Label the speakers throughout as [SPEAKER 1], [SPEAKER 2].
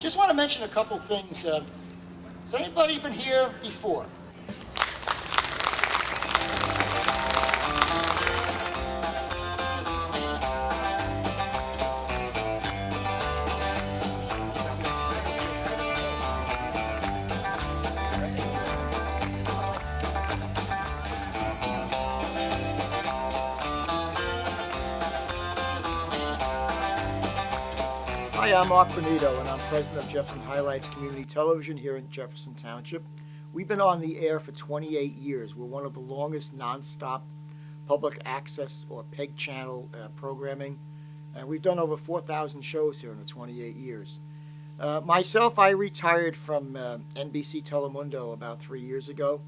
[SPEAKER 1] Just want to mention a couple things. Has anybody been here before? Hi, I'm Mark Benito, and I'm president of Jefferson Highlights Community Television here in Jefferson Township. We've been on the air for 28 years. We're one of the longest nonstop public access or PEG channel programming. We've done over 4,000 shows here in the 28 years. Myself, I retired from NBC Telemundo about 3 years ago.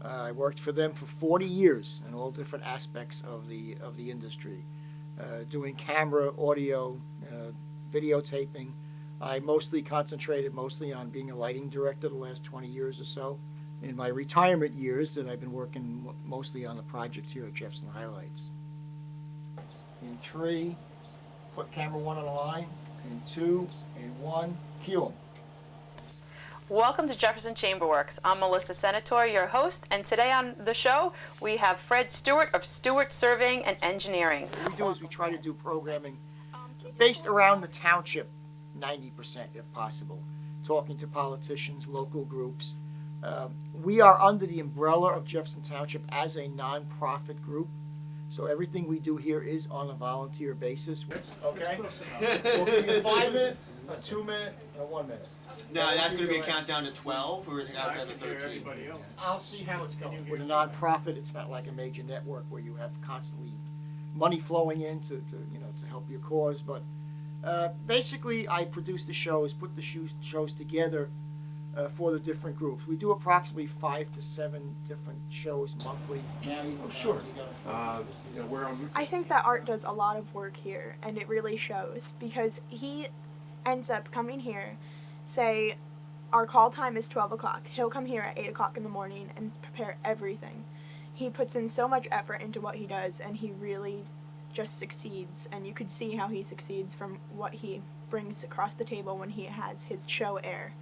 [SPEAKER 1] I worked for them for 40 years in all different aspects of the industry, doing camera, audio, videotaping. I mostly concentrated on being a lighting director the last 20 years or so. In my retirement years, that I've been working mostly on the projects here at Jefferson Highlights. In 3, put camera 1 on the line. In 2, in 1, cue 'em.
[SPEAKER 2] Welcome to Jefferson Chamberworks. I'm Melissa Senator, your host, and today on the show we have Fred Stewart of Stewart Surveying and Engineering.
[SPEAKER 1] What we do is we try to do programming based around the township, 90% if possible, talking to politicians, local groups. We are under the umbrella of Jefferson Township as a non-profit group, so everything we do here is on a volunteer basis. Okay? We'll give you a 5-minute, a 2-minute, and a 1-minute.
[SPEAKER 3] No, that's going to be a countdown to 12, or is it a countdown to 13?
[SPEAKER 1] I'll see how it's going. With a non-profit, it's not like a major network where you have constantly money flowing in to help your cause. But basically, I produce the shows, put the shows together for the different groups. We do approximately 5 to 7 different shows monthly.
[SPEAKER 4] Sure.
[SPEAKER 5] I think that Art does a lot of work here, and it really shows, because he ends up coming here, say our call time is 12 o'clock. He'll come here at 8 o'clock in the morning and prepare everything. He puts in so much effort into what he does, and he really just succeeds, and you could see how he succeeds from what he brings across the table when he has his show air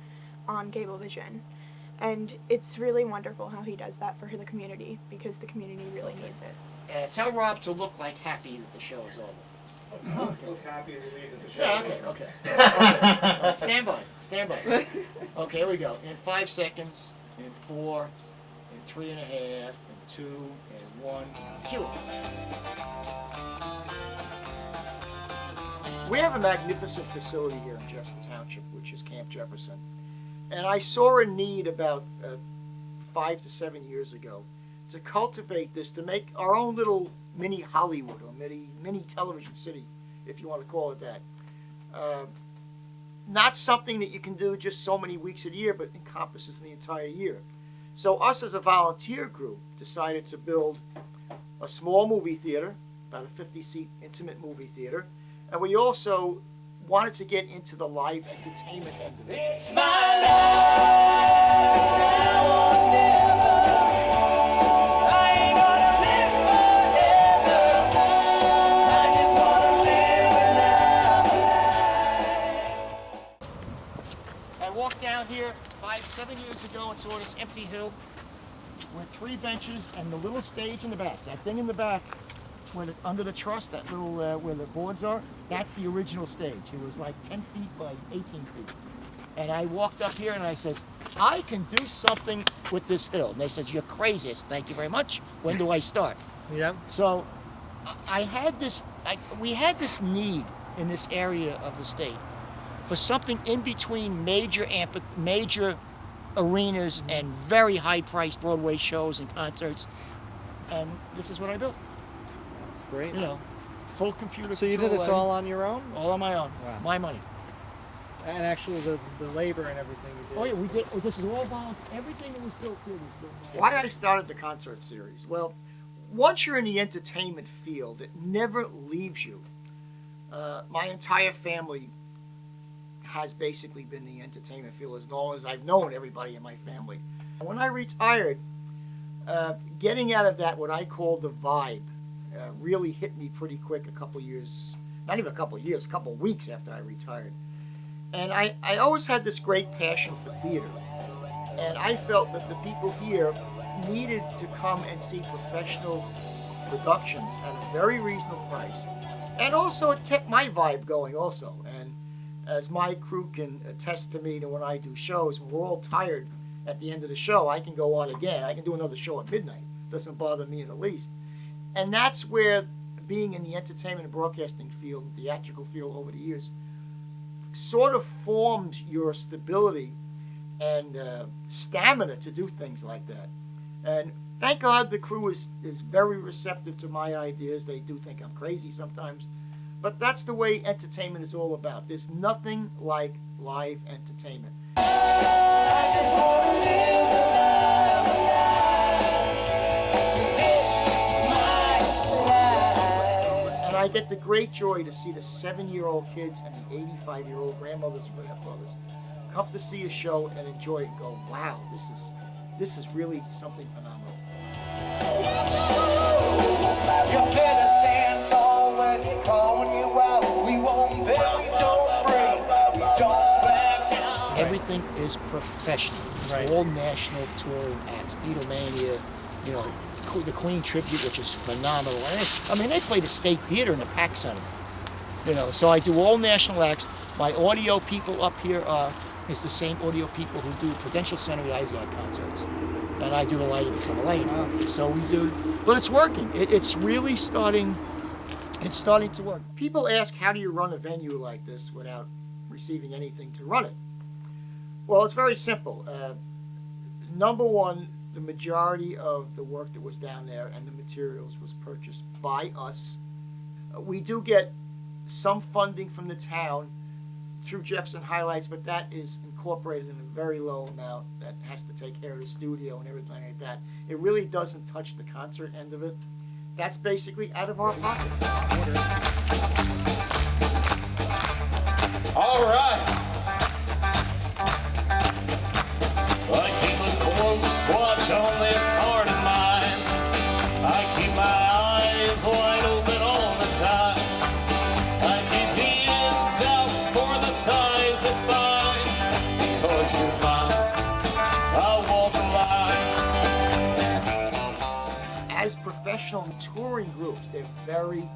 [SPEAKER 5] on Cablevision. And it's really wonderful how he does that for the community, because the community really needs it.
[SPEAKER 1] Tell Rob to look like happy that the show is over.
[SPEAKER 4] Look happy and relieved that the show
[SPEAKER 1] Yeah,
[SPEAKER 4] is over.
[SPEAKER 1] okay. Stand by. Okay, here we go. In 5 seconds, in 4, in 3.5, in 2, in 1, cue. We have a magnificent facility here in Jefferson Township, which is Camp Jefferson. And I saw a need about 5 to 7 years ago to cultivate this, to make our own little mini Hollywood, or mini television city, if you want to call it that. Not something that you can do just so many weeks a year, but encompasses the entire year. So us as a volunteer group decided to build a small movie theater, about a 50-seat intimate movie theater, and we also wanted to get into the live entertainment end of it.
[SPEAKER 6] It's my life, it's now or never. I ain't gonna live forever. I just wanna live without a lie.
[SPEAKER 1] I walked down here 7 years ago and saw this empty hill with 3 benches and the little stage in the back. That thing in the back, under the truss, that little where the boards are, that's the original stage. It was like 10 feet by 18 feet. And I walked up here and I says, I can do something with this hill. And they says, you're crazy. Thank you very much. When do I start?
[SPEAKER 4] Yeah.
[SPEAKER 1] So we had this need in this area of the state for something in between major arenas and very high-priced Broadway shows and concerts. And this is what I built.
[SPEAKER 4] Great.
[SPEAKER 1] You know, full computer
[SPEAKER 4] So you did
[SPEAKER 1] control
[SPEAKER 4] this all on your own?
[SPEAKER 1] All on my own.
[SPEAKER 4] Wow.
[SPEAKER 1] My money.
[SPEAKER 4] And actually the labor and everything you did?
[SPEAKER 1] Oh yeah, we did. This is all volunteer. Everything that was built here was built. Why I started the concert series? Well, once you're in the entertainment field, it never leaves you. My entire family has basically been in the entertainment field as long as I've known everybody in my family. When I retired, getting out of that, what I call the vibe, really hit me pretty quick a couple years, not even a couple of years, a couple of weeks after I retired. And I always had this great passion for theater. And I felt that the people here needed to come and see professional productions at a very reasonable price. And also it kept my vibe going also. And as my crew can attest to me, that when I do shows, when we're all tired at the end of the show, I can go on again. I can do another show at midnight. Doesn't bother me in the least. And that's where being in the entertainment and broadcasting field, theatrical field over the years, sort of forms your stability and stamina to do things like that. And thank God the crew is very receptive to my ideas. They do think I'm crazy sometimes, but that's the way entertainment is all about. There's nothing like live entertainment.
[SPEAKER 6] I just wanna live the life, 'cause it's my life.
[SPEAKER 1] And I get the great joy to see the 7-year-old kids and the 85-year-old grandmothers and grandfathers come to see a show and enjoy it and go, wow, this is really something phenomenal.
[SPEAKER 6] You better stand tall when you're calling you out. We won't bend, we don't break, we don't back down.
[SPEAKER 1] Everything is professional.
[SPEAKER 4] Right.
[SPEAKER 1] All national touring acts, Beatlemania, you know, the Queen tribute, which is phenomenal. And they play the State Theater in the Pack Center. You know, so I do all national acts. My audio people up here is the same audio people who do Prudential Center Isaac concerts, and I do the lighting and summer lighting. So we do, but it's working. It's really starting. It's starting to work. People ask, how do you run a venue like this without receiving anything to run it? Well, it's very simple. Number one, the majority of the work that was down there and the materials was purchased by us. We do get some funding from the town through Jefferson Highlights, but that is incorporated in a very low amount that has to take care of the studio and everything like that. It really doesn't touch the concert end of it. That's basically out of our pocket.
[SPEAKER 7] All right. I keep a close watch on this heart of mine. I keep my eyes wide open all the time. I keep the ends out for the ties that bind. Because you're mine, I won't lie.
[SPEAKER 1] As professional touring groups, they're very,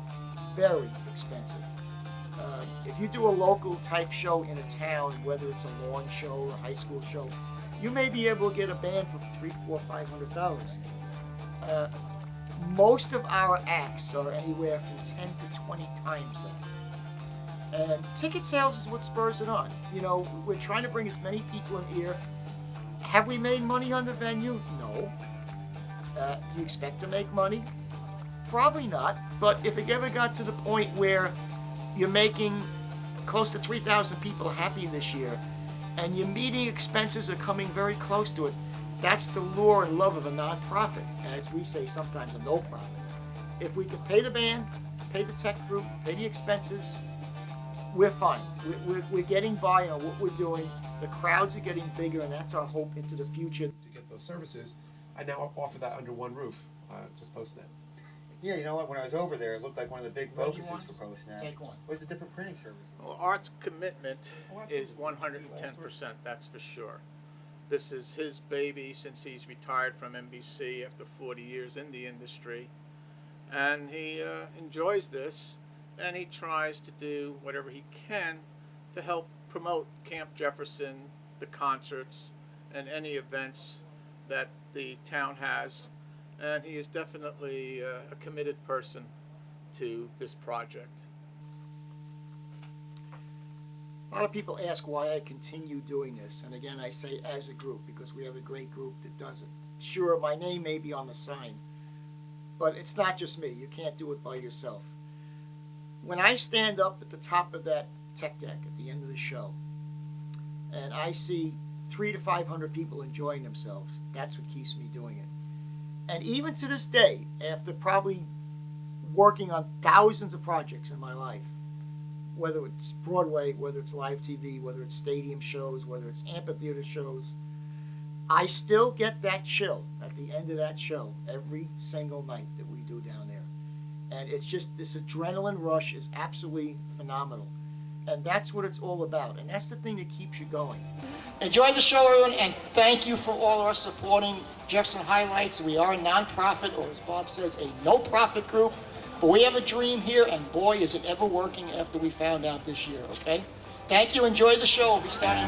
[SPEAKER 1] very expensive. If you do a local type show in a town, whether it's a lawn show or a high school show, you may be able to get a band for $300, $400, $500. Most of our acts are anywhere from 10 to 20 times that. And ticket sales is what spurs it on. You know, we're trying to bring as many people in here. Have we made money on the venue? No. Do you expect to make money? Probably not. But if it ever got to the point where you're making close to 3,000 people happy this year, and your meeting expenses are coming very close to it, that's the lure and love of a nonprofit, as we say sometimes, a no profit. If we can pay the band, pay the tech group, pay the expenses, we're fine. We're getting by on what we're doing. The crowds are getting bigger, and that's our hope into the future.
[SPEAKER 8] To get those services, I now offer that under one roof to Postnet.
[SPEAKER 3] Yeah, you know what, when I was over there, it looked like one of the big
[SPEAKER 1] What do you
[SPEAKER 3] focuses
[SPEAKER 1] want?
[SPEAKER 3] for PostNet.
[SPEAKER 1] Take one.
[SPEAKER 3] Was the different printing services.
[SPEAKER 9] Well, Art's commitment
[SPEAKER 8] Oh,
[SPEAKER 9] is
[SPEAKER 8] absolutely.
[SPEAKER 9] 110%, that's for sure. This is his baby since he's retired from NBC after 40 years in the industry. And he enjoys this, and he tries to do whatever he can to help promote Camp Jefferson, the concerts, and any events that the town has. And he is definitely a committed person to this project.
[SPEAKER 1] A lot of people ask why I continue doing this, and again I say as a group, because we have a great group that does it. Sure, my name may be on the sign, but it's not just me. You can't do it by yourself. When I stand up at the top of that tech deck at the end of the show, and I see 300 to 500 people enjoying themselves, that's what keeps me doing it. And even to this day, after probably working on thousands of projects in my life, whether it's Broadway, whether it's live TV, whether it's stadium shows, whether it's amphitheater shows, I still get that chill at the end of that show every single night that we do down there. And it's just, this adrenaline rush is absolutely phenomenal. And that's what it's all about. And that's the thing that keeps you going. Enjoy the show, everyone, and thank you for all our supporting Jefferson Highlights. We are a nonprofit, or as Bob says, a no-profit group. But we have a dream here, and boy, is it ever working after we found out this year, okay? Thank you. Enjoy the show. We'll be starting.